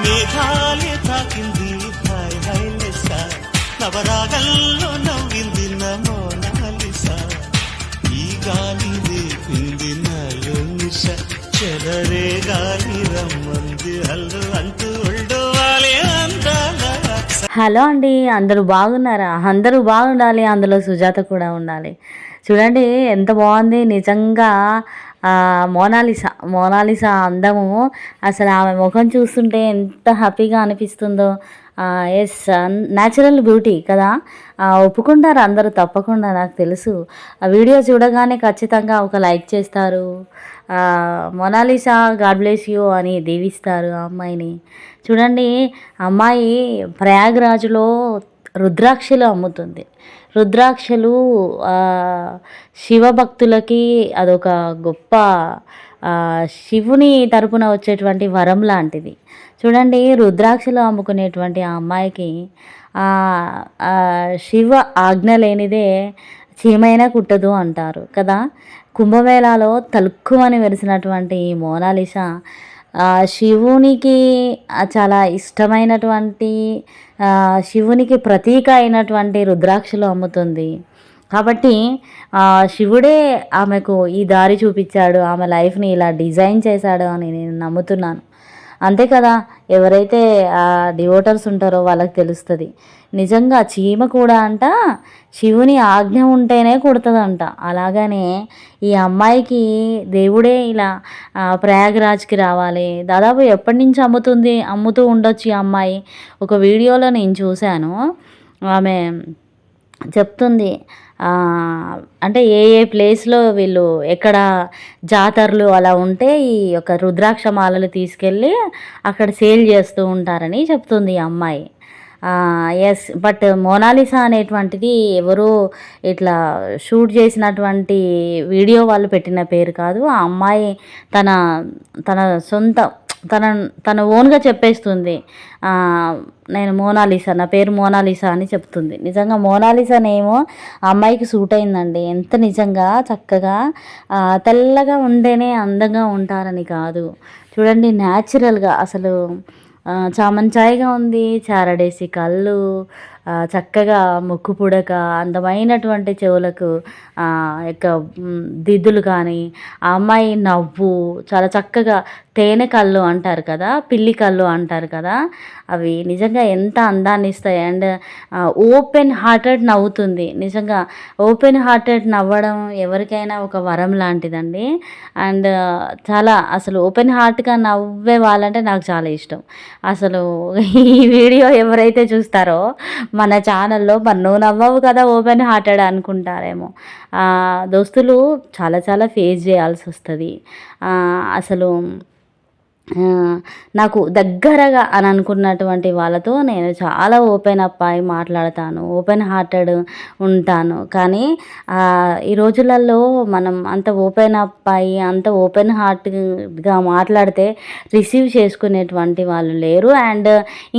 మేఘాలే తాకింది hi hi లెస్స నవరాగల్లో నవ్వింది నమోనాలిసా ఈ గాలి రేపింది నాలో నిష చెలరే గాలి రమ్మంది హల్లు అంటూ ఒళ్ళోవాలే అందాల హలో అండి, అందరూ బాగున్నారా? అందరూ బాగుండాలి, అందులో సుజాత కూడా ఉండాలి. చూడండి ఎంత బాగుంది నిజంగా. మోనాలిసా అందము అసలు ఆమె ముఖం చూస్తుంటే ఎంత హ్యాపీగా అనిపిస్తుందో. ఎస్, న్యాచురల్ బ్యూటీ కదా. ఒప్పుకుంటారు అందరూ తప్పకుండా, నాకు తెలుసు. ఆ వీడియో చూడగానే ఖచ్చితంగా ఒక లైక్ చేస్తారు. మోనాలిసా గాడ్ బ్లెస్ యూ అని దీవిస్తారు ఆ అమ్మాయిని. చూడండి, అమ్మాయి ప్రయాగ్రాజ్లో రుద్రాక్షలు అమ్ముతుంది. రుద్రాక్షలు శివభక్తులకి అదొక గొప్ప శివుని తరపున వచ్చేటువంటి వరం లాంటిది. చూడండి, రుద్రాక్షలు అమ్ముకునేటువంటి ఆ అమ్మాయికి శివ ఆజ్ఞ లేనిదే చీమైనా కుట్టదు అంటారు కదా. కుంభమేళాలో తలుక్కుమని వెలిసినటువంటి ఈ మోనాలిసా శివునికి చాలా ఇష్టమైనటువంటి శివునికి ప్రతీక అయినటువంటి రుద్రాక్షలు అమ్ముతుంది. కాబట్టి శివుడే ఆమెకు ఈ దారి చూపించాడు, ఆమె లైఫ్ని ఇలా డిజైన్ చేశాడు అని నేను నమ్ముతున్నాను. అంతే కదా, ఎవరైతే డివోటర్స్ ఉంటారో వాళ్ళకి తెలుస్తుంది. నిజంగా చీమ కూడా అంట శివుని ఆజ్ఞ ఉంటేనే కుడుతుందంట. అలాగనే ఈ అమ్మాయికి దేవుడే ఇలా ప్రయాగ్రాజ్కి రావాలి. దాదాపు ఎప్పటి నుంచి అమ్ముతూ ఉండొచ్చు ఈ అమ్మాయి. ఒక వీడియోలో నేను చూశాను, ఆమె చెప్తుంది అంటే ఏ ఏ ప్లేస్లో వీళ్ళు ఎక్కడ జాతరలు అలా ఉంటే ఈ యొక్క రుద్రాక్ష మాలలు తీసుకెళ్ళి అక్కడ సేల్ చేస్తూ ఉంటారని చెప్తుంది ఈ అమ్మాయి. ఎస్, బట్ మోనాలిసా అనేటువంటిది ఎవరో ఇట్లా షూట్ చేసినటువంటి వీడియో వాళ్ళు పెట్టిన పేరు కాదు. ఆ అమ్మాయి తన తన సొంత తన ఓన్గా చెప్పేస్తుంది, నేను మోనాలిసా, నా పేరు మోనాలిసా అని చెప్తుంది. నిజంగా మోనాలిసా నేమో అమ్మాయికి సూట్ అయిందండి. ఎంత నిజంగా చక్కగా తెల్లగా ఉంటేనే అందంగా ఉంటారని కాదు. చూడండి, న్యాచురల్గా అసలు చామంచాయిగా ఉంది. చారడేసి కళ్ళు, చక్కగా ముక్కు పుడక, అందమైనటువంటి చెవులకు యొక్క దిద్దులు కానీ, ఆ అమ్మాయి నవ్వు చాలా చక్కగా తేనె కళ్ళు అంటారు కదా, పిల్లి కళ్ళు అంటారు కదా, అవి నిజంగా ఎంత అందాన్ని ఇస్తాయి. అండ్ ఓపెన్ హార్టెడ్ నవ్వుతుంది. నిజంగా ఓపెన్ హార్టెడ్ నవ్వడం ఎవరికైనా ఒక వరం లాంటిదండి. అండ్ చాలా అసలు ఓపెన్ హార్ట్గా నవ్వే వాళ్ళంటే నాకు చాలా ఇష్టం. అసలు ఈ వీడియో ఎవరైతే చూస్తారో మన ఛానల్లో, మరి నువ్వు నవ్వవు కదా ఓపెన్ హార్టెడ్ అనుకుంటారేమో. దోస్తులు చాలా చాలా ఫేస్ చేయాల్సి వస్తుంది. అసలు నాకు దగ్గరగా అని అనుకున్నటువంటి వాళ్ళతో నేను చాలా ఓపెన్ అప్ అయి మాట్లాడతాను, ఓపెన్ హార్టెడ్ ఉంటాను. కానీ ఈ రోజులలో మనం అంత ఓపెన్ అప్ అయ్యి అంత ఓపెన్ హార్ట్గా మాట్లాడితే రిసీవ్ చేసుకునేటువంటి వాళ్ళు లేరు. అండ్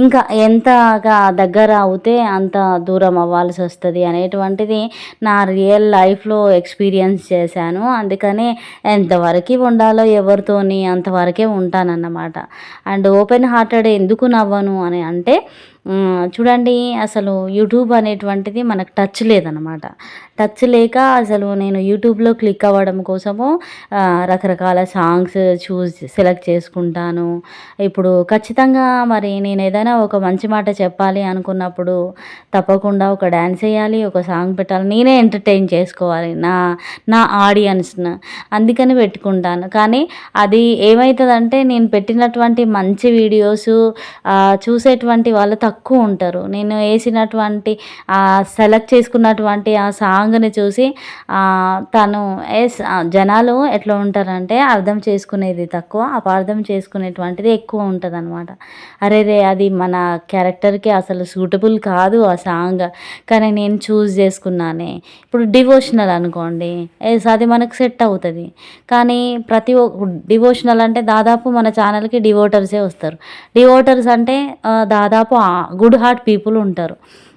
ఇంకా ఎంతగా దగ్గర అవుతే అంత దూరం అవ్వాల్సి వస్తుంది అనేటువంటిది నా రియల్ లైఫ్లో ఎక్స్పీరియన్స్ చేశాను. అందుకని ఎంతవరకు ఉండాలో ఎవరితోని అంతవరకే ఉంటానన్నమాట. అండ్ ఓపెన్ హార్టెడ్ ఎందుకు నవ్వను అని అంటే, చూడండి, అసలు యూట్యూబ్ అనేటువంటిది మనకు టచ్ లేదనమాట. టచ్ లేక అసలు నేను యూట్యూబ్లో క్లిక్ అవ్వడం కోసము రకరకాల సాంగ్స్ సెలెక్ట్ చేసుకుంటాను. ఇప్పుడు ఖచ్చితంగా మరి నేను ఏదైనా ఒక మంచి మాట చెప్పాలి అనుకున్నప్పుడు తప్పకుండా ఒక డ్యాన్స్ వేయాలి, ఒక సాంగ్ పెట్టాలి, నేనే ఎంటర్టైన్ చేసుకోవాలి నా ఆడియన్స్ను. అందుకని పెట్టుకుంటాను. కానీ అది ఏమవుతుందంటే, నేను పెట్టినటువంటి మంచి వీడియోస్ చూసేటువంటి వాళ్ళు తక్కువ ఉంటారు. నేను వేసినటువంటి సెలెక్ట్ చేసుకున్నటువంటి ఆ సాంగ్ని చూసి జనాలు ఎట్లా ఉంటారంటే అర్థం చేసుకునేది తక్కువ, అపార్థం చేసుకునేటువంటిది ఎక్కువ ఉంటుంది అనమాట. అరే అది మన క్యారెక్టర్కి అసలు సూటబుల్ కాదు ఆ సాంగ్, కానీ నేను చూస్ చేసుకున్నానే. ఇప్పుడు డివోషనల్ అనుకోండి, అది మనకు సెట్ అవుతుంది. కానీ డివోషనల్ అంటే దాదాపు మన ఛానల్కి డివోటర్సే వస్తారు. డివోటర్స్ అంటే దాదాపు గుడ్ హార్ట్ పీపుల్ ఉంటారు.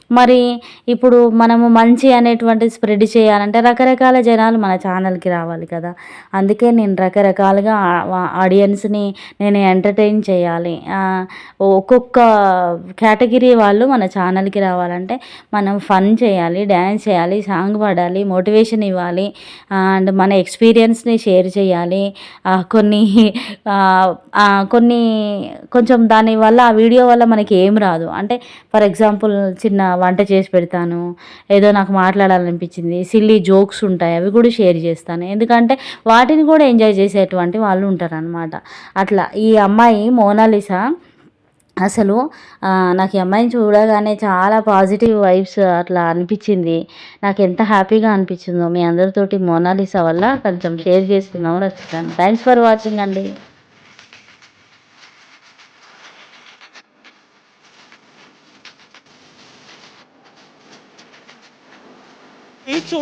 మరి ఇప్పుడు మనము మంచి అనేటువంటిది స్ప్రెడ్ చేయాలంటే రకరకాల జనాలు మన ఛానల్‌కి రావాలి కదా! అందుకే నేను రకరకాలుగా ఆడియన్స్‌ని నేను ఎంటర్‌టైన్ చేయాలి. ఒక్కొక్క కేటగిరీ వాళ్ళు మన ఛానల్‌కి రావాలంటే మనం ఫన్ చేయాలి, డ్యాన్స్ చేయాలి, సాంగ్ పాడాలి, మోటివేషన్ ఇవ్వాలి. అండ్ మన ఎక్స్‌పీరియన్స్‌ని షేర్ చేయాలి. కొన్ని కొన్ని కొంచెం దానివల్ల ఆ వీడియో వల్ల మనకి ఏం రాదు. అంటే ఫర్ ఎగ్జాంపుల్ చిన్న వంట చేసి పెడతాను. ఏదో నాకు మాట్లాడాలనిపించింది. సిల్లీ జోక్స్ ఉంటాయి. అవి కూడా షేర్ చేస్తాను. ఎందుకంటే వాటిని కూడా ఎంజాయ్ చేసేటువంటి వాళ్ళు ఉంటారనమాట. అట్లా ఈ అమ్మాయి మోనాలిసా అసలు నాకు ఈ అమ్మాయిని చూడగానే చాలా పాజిటివ్ వైబ్స్ అట్లా అనిపించింది. నాకు ఎంత హ్యాపీగా అనిపించిందో మీ అందరితోటి మోనాలిసా వల్ల కొంచెం షేర్ చేసుకుందామని వచ్చాను. థ్యాంక్స్ ఫర్ వాచింగ్ అండి.